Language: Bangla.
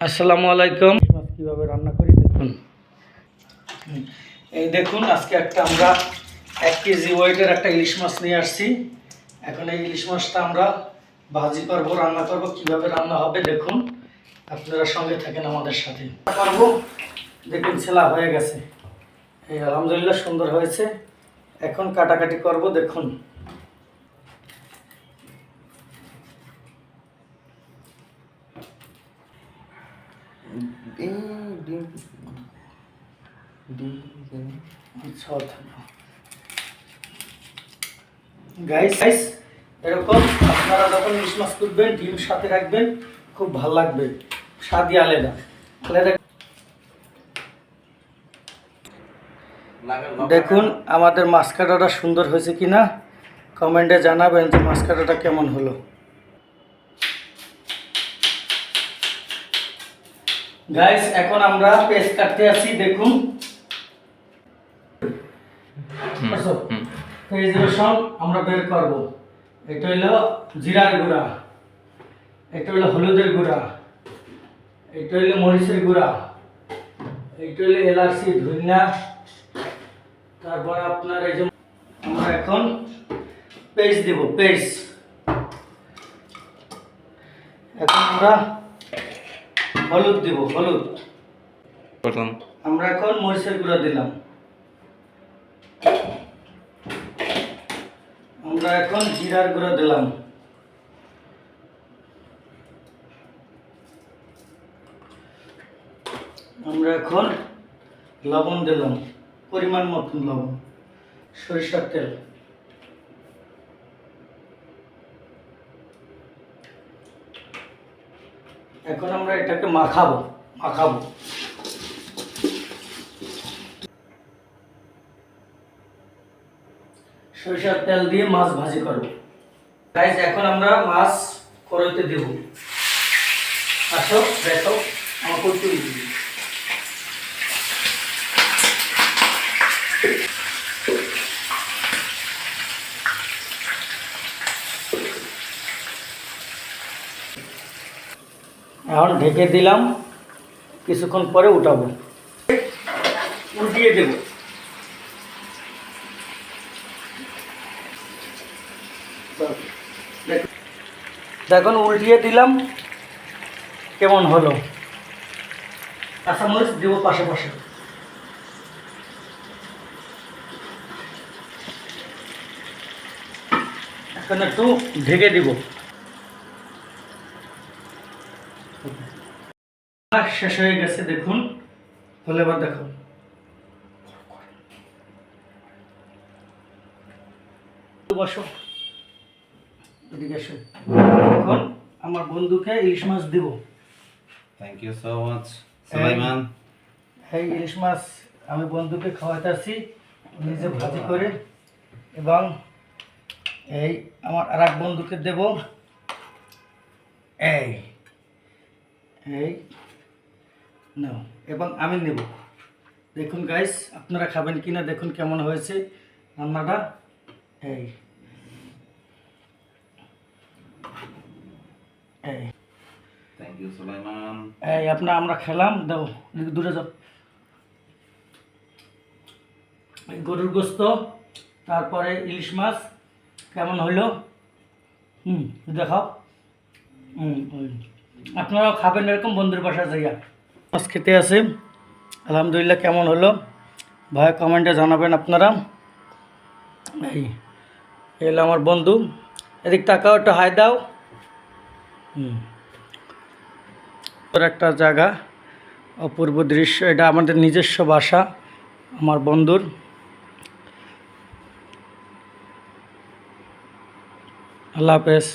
আসসালামু আলাইকুম। মাছ কীভাবে রান্না করি দেখুন। এই দেখুন, আজকে আমরা 1 কেজি ওয়েটের একটা ইলিশ মাছ নিয়ে আসছি। এখন এই ইলিশ মাছটা আমরা ভাজি করবো, রান্না করব। কিভাবে রান্না হবে দেখুন, আপনারা সঙ্গে থাকেন আমাদের সাথে। করবো দেখুন, ছেলা হয়ে গেছে। এই আলহামদুলিল্লাহ সুন্দর হয়েছে। এখন কাটাকাটি করব দেখুন। গাইস, এরকম আপনারা যখন ইলিশ মাছ করবেন ডিম সাথে রাখবেন, খুব ভালো লাগবে। স্বাদই আলাদা আলাদা। দেখুন আমাদের মাছ কাটাটা সুন্দর হয়েছে কিনা কমেন্টে জানাবেন যে মাছ কাটাটা কেমন হলো। গাইস, এখন আমরা পেস্ট কাটতে আসি দেখুন। পেঁয়াজ রসুন আমরা বের করব। এটা হলো জিরার গুঁড়া, এটা হলো হলুদের গুঁড়া, এটা হলো মরিচের গুঁড়া, এটা হলো এলাচি, ধনিয়া। তারপর আপনার এই যে আমরা এখন পেস্ট দেব। পেস্ট এখন আমরা হলুদ দেব। হলুদ আমরা এখন মরিচের গুঁড়া দিলাম। আমরা এখন জিরার গুঁড়া দিলাম। আমরা এখন লবণ দিলাম, পরিমাণ মতন লবণ। সরিষার তেল, এখন আমরা এটাকে মাখাবো। সরিষার তেল দিয়ে মাছ ভাজি করব। গাইস, এখন আমরা মাছ কড়াইতে দেব। আসো দেখো আমার কচুরি দিবি। এখন ঢেকে দিলাম, কিছুক্ষণ পরে উঠাবো। উল্টিয়ে দেব। দেখুন উল্টিয়ে দিলাম, কেমন হলো। কাঁচামরিচ দেবো পাশে পাশে। এখন একটু ঢেকে দিব। শেষ হয়ে গেছে দেখুন। হলে এবার দেখুন, বসো এদিকে এসো। এখন আমার বন্ধুকে ইলিশ মাছ দিব। Thank you so much Sulaiman. এই ইলিশ মাছ আমি বন্ধুকে খাওয়াতেছি নিজে ভাজি করে, এবং এই আমার আর এক বন্ধুকে দেব। এই এই নাও, এবং আমি নেব। দেখুন গাইস, আপনারা খাবেন কিনা দেখুন কেমন হয়েছে রান্নাটা। এই এই থ্যাংক ইউ সুলাইমান। এই আমরা খেলাম। দাও দূরে যাও। এই গরুর গোস্ত, তারপরে ইলিশ মাছ কেমন হইলো দেখাও। আপনারাও খাবেন এরকম বন্ধুর বাসায় যাইয়া। মাছ খেতে আছে আলহামদুলিল্লাহ। কেমন হলো ভাই কমেন্টে জানাবেন আপনারা। এই এলো আমার বন্ধু। এদিক তাকাও, একটু হাই দাও। একটা জায়গা, অপূর্ব দৃশ্য। এটা আমাদের নিজস্ব বাসা আমার বন্ধুর। আল্লাহ হাফেজ।